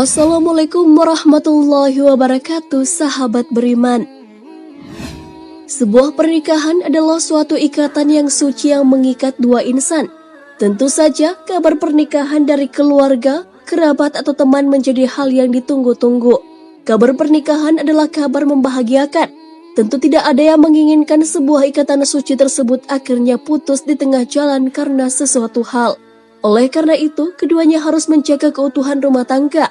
Assalamualaikum warahmatullahi wabarakatuh, sahabat beriman. Sebuah pernikahan adalah suatu ikatan yang suci yang mengikat dua insan. Tentu saja kabar pernikahan dari keluarga, kerabat atau teman menjadi hal yang ditunggu-tunggu. Kabar pernikahan adalah kabar membahagiakan. Tentu tidak ada yang menginginkan sebuah ikatan suci tersebut akhirnya putus di tengah jalan karena sesuatu hal. Oleh karena itu, keduanya harus menjaga keutuhan rumah tangga.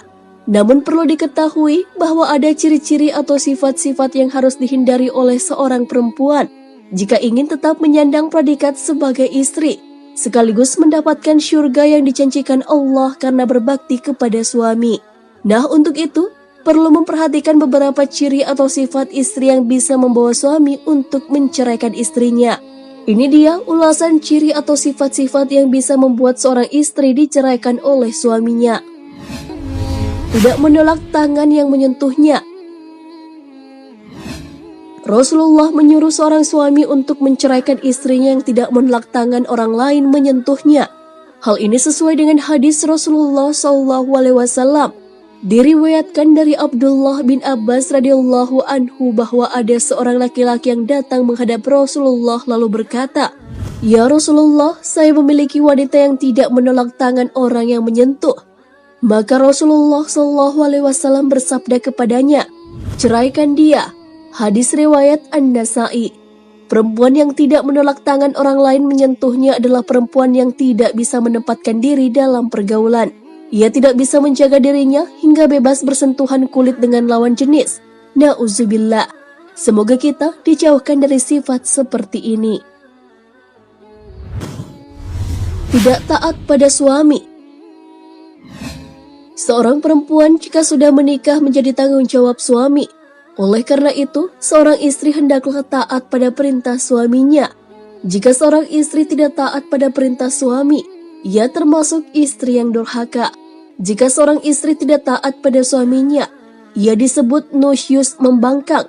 Namun perlu diketahui bahwa ada ciri-ciri atau sifat-sifat yang harus dihindari oleh seorang perempuan jika ingin tetap menyandang predikat sebagai istri, sekaligus mendapatkan syurga yang dijanjikan Allah karena berbakti kepada suami. Nah, untuk itu, perlu memperhatikan beberapa ciri atau sifat istri yang bisa membawa suami untuk menceraikan istrinya. Ini dia ulasan ciri atau sifat-sifat yang bisa membuat seorang istri diceraikan oleh suaminya. Tidak menolak tangan yang menyentuhnya. Rasulullah menyuruh seorang suami untuk menceraikan istrinya yang tidak menolak tangan orang lain menyentuhnya. Hal ini sesuai dengan hadis Rasulullah SAW. Diriwayatkan dari Abdullah bin Abbas radhiyallahu anhu bahwa ada seorang laki-laki yang datang menghadap Rasulullah lalu berkata, "Ya Rasulullah, saya memiliki wanita yang tidak menolak tangan orang yang menyentuh." Maka Rasulullah SAW bersabda kepadanya, "Ceraikan dia." Hadis riwayat An-Nasa'i. Perempuan yang tidak menolak tangan orang lain menyentuhnya adalah perempuan yang tidak bisa menempatkan diri dalam pergaulan. Ia tidak bisa menjaga dirinya hingga bebas bersentuhan kulit dengan lawan jenis. Na'udzubillah. Semoga kita dijauhkan dari sifat seperti ini. Tidak taat pada suami. Seorang perempuan jika sudah menikah menjadi tanggung jawab suami. Oleh karena itu, seorang istri hendaklah taat pada perintah suaminya. Jika seorang istri tidak taat pada perintah suami, ia termasuk istri yang durhaka. Jika seorang istri tidak taat pada suaminya, ia disebut nusyus, membangkang.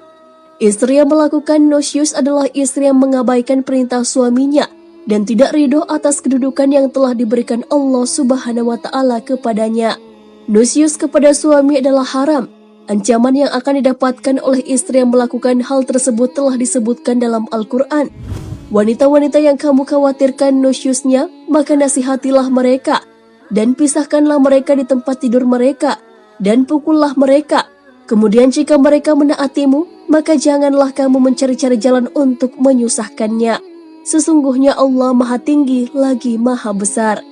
Istri yang melakukan nusyus adalah istri yang mengabaikan perintah suaminya dan tidak ridho atas kedudukan yang telah diberikan Allah Subhanahu wa Ta'ala kepadanya. Nusyus kepada suami adalah haram. Ancaman yang akan didapatkan oleh istri yang melakukan hal tersebut telah disebutkan dalam Al-Quran. Wanita-wanita yang kamu khawatirkan nusyusnya, maka nasihatilah mereka, dan pisahkanlah mereka di tempat tidur mereka, dan pukullah mereka. Kemudian jika mereka menaatimu, maka janganlah kamu mencari-cari jalan untuk menyusahkannya. Sesungguhnya Allah Maha Tinggi lagi Maha Besar.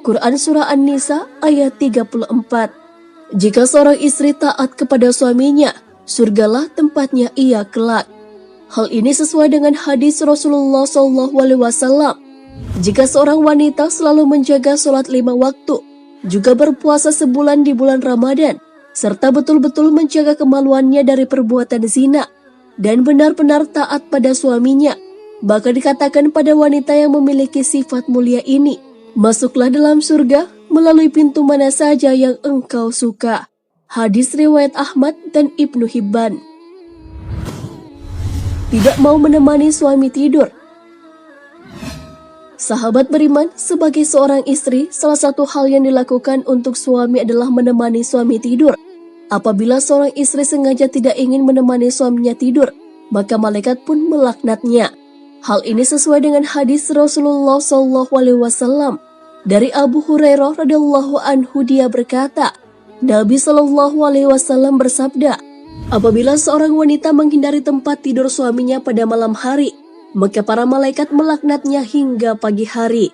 Quran Surah An-Nisa ayat 34. Jika seorang istri taat kepada suaminya, surgalah tempatnya ia kelak. Hal ini sesuai dengan hadis Rasulullah SAW. Jika seorang wanita selalu menjaga sholat 5 waktu, juga berpuasa sebulan di bulan Ramadan, serta betul-betul menjaga kemaluannya dari perbuatan zina, dan benar-benar taat pada suaminya, maka dikatakan pada wanita yang memiliki sifat mulia ini, masuklah dalam surga melalui pintu mana saja yang engkau suka. Hadis riwayat Ahmad dan Ibnu Hibban. Tidak mau menemani suami tidur. Sahabat beriman, sebagai seorang istri, salah satu hal yang dilakukan untuk suami adalah menemani suami tidur. Apabila seorang istri sengaja tidak ingin menemani suaminya tidur, maka malaikat pun melaknatnya. Hal ini sesuai dengan hadis Rasulullah SAW. Dari Abu Hurairah radhiyallahu anhu, dia berkata, Nabi SAW bersabda, apabila seorang wanita menghindari tempat tidur suaminya pada malam hari, maka para malaikat melaknatnya hingga pagi hari.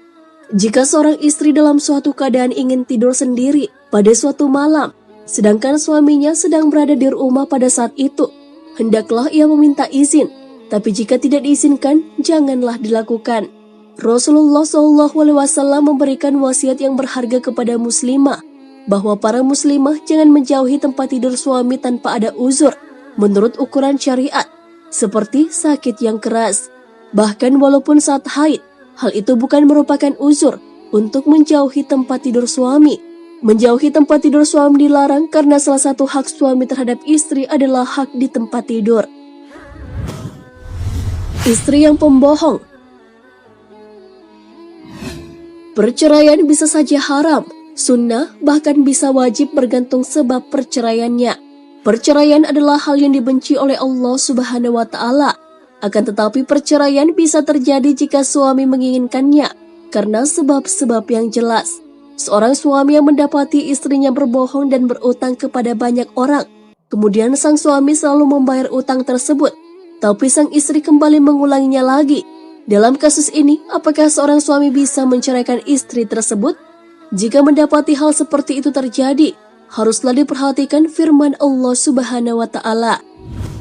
Jika seorang istri dalam suatu keadaan ingin tidur sendiri pada suatu malam, sedangkan suaminya sedang berada di rumah pada saat itu, hendaklah ia meminta izin. Tapi jika tidak diizinkan, janganlah dilakukan. Rasulullah SAW memberikan wasiat yang berharga kepada muslimah, bahwa para muslimah jangan menjauhi tempat tidur suami tanpa ada uzur, menurut ukuran syariat, seperti sakit yang keras. Bahkan walaupun saat haid, hal itu bukan merupakan uzur untuk menjauhi tempat tidur suami. Menjauhi tempat tidur suami dilarang karena salah satu hak suami terhadap istri adalah hak di tempat tidur. Istri yang pembohong. Perceraian bisa saja haram, sunnah, bahkan bisa wajib bergantung sebab perceraiannya. Perceraian adalah hal yang dibenci oleh Allah Subhanahu wa Ta'ala. Akan tetapi perceraian bisa terjadi jika suami menginginkannya karena sebab-sebab yang jelas. Seorang suami yang mendapati istrinya berbohong dan berutang kepada banyak orang. Kemudian sang suami selalu membayar utang tersebut, tapi sang istri kembali mengulanginya lagi. Dalam kasus ini, apakah seorang suami bisa menceraikan istri tersebut? Jika mendapati hal seperti itu terjadi, haruslah diperhatikan firman Allah Subhanahu wa Ta'ala.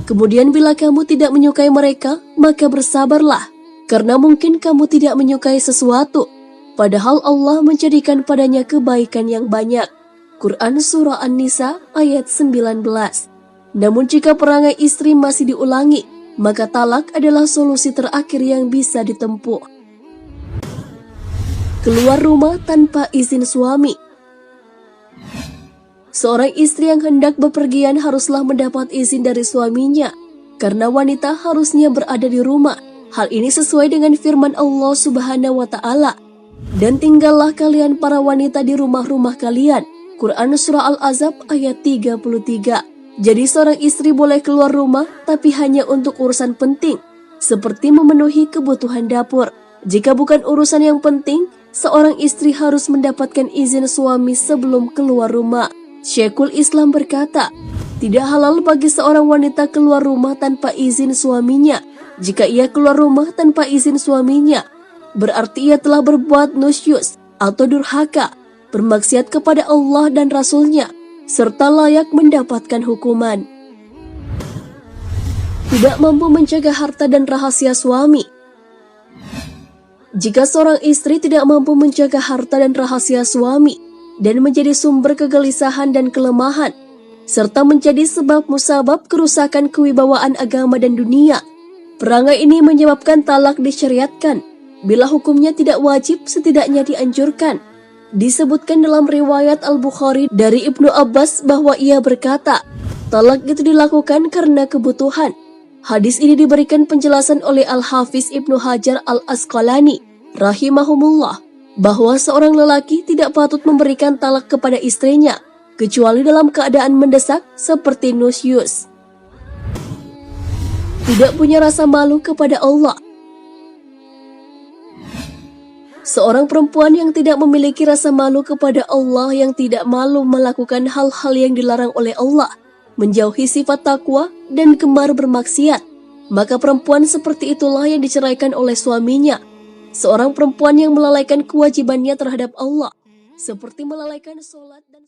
Kemudian bila kamu tidak menyukai mereka, maka bersabarlah, karena mungkin kamu tidak menyukai sesuatu, padahal Allah menjadikan padanya kebaikan yang banyak. Quran Surah An-Nisa ayat 19. Namun jika perangai istri masih diulangi, maka talak adalah solusi terakhir yang bisa ditempuh. Keluar rumah tanpa izin suami. Seorang istri yang hendak bepergian haruslah mendapat izin dari suaminya, karena wanita harusnya berada di rumah. Hal ini sesuai dengan firman Allah Subhanahu wa Ta'ala. Dan tinggallah kalian para wanita di rumah-rumah kalian. Quran Surah Al-Ahzab ayat 33. Jadi seorang istri boleh keluar rumah, tapi hanya untuk urusan penting, seperti memenuhi kebutuhan dapur. Jika bukan urusan yang penting, seorang istri harus mendapatkan izin suami sebelum keluar rumah. Syekhul Islam berkata, tidak halal bagi seorang wanita keluar rumah tanpa izin suaminya. Jika ia keluar rumah tanpa izin suaminya, berarti ia telah berbuat nusyus atau durhaka, bermaksiat kepada Allah dan Rasul-Nya, serta layak mendapatkan hukuman. Tidak mampu menjaga harta dan rahasia suami. Jika seorang istri tidak mampu menjaga harta dan rahasia suami, dan menjadi sumber kegelisahan dan kelemahan, serta menjadi sebab musabab kerusakan kewibawaan agama dan dunia, perangai ini menyebabkan talak disyariatkan. Bila hukumnya tidak wajib, setidaknya dianjurkan. Disebutkan dalam riwayat Al-Bukhari dari Ibnu Abbas bahwa ia berkata, talak itu dilakukan karena kebutuhan. Hadis ini diberikan penjelasan oleh Al-Hafiz Ibnu Hajar Al-Asqalani rahimahumullah, bahwa seorang lelaki tidak patut memberikan talak kepada istrinya, kecuali dalam keadaan mendesak seperti nusyus. Tidak punya rasa malu kepada Allah. Seorang perempuan yang tidak memiliki rasa malu kepada Allah, yang tidak malu melakukan hal-hal yang dilarang oleh Allah, menjauhi sifat takwa dan gemar bermaksiat, maka perempuan seperti itulah yang diceraikan oleh suaminya. Seorang perempuan yang melalaikan kewajibannya terhadap Allah, seperti melalaikan sholat dan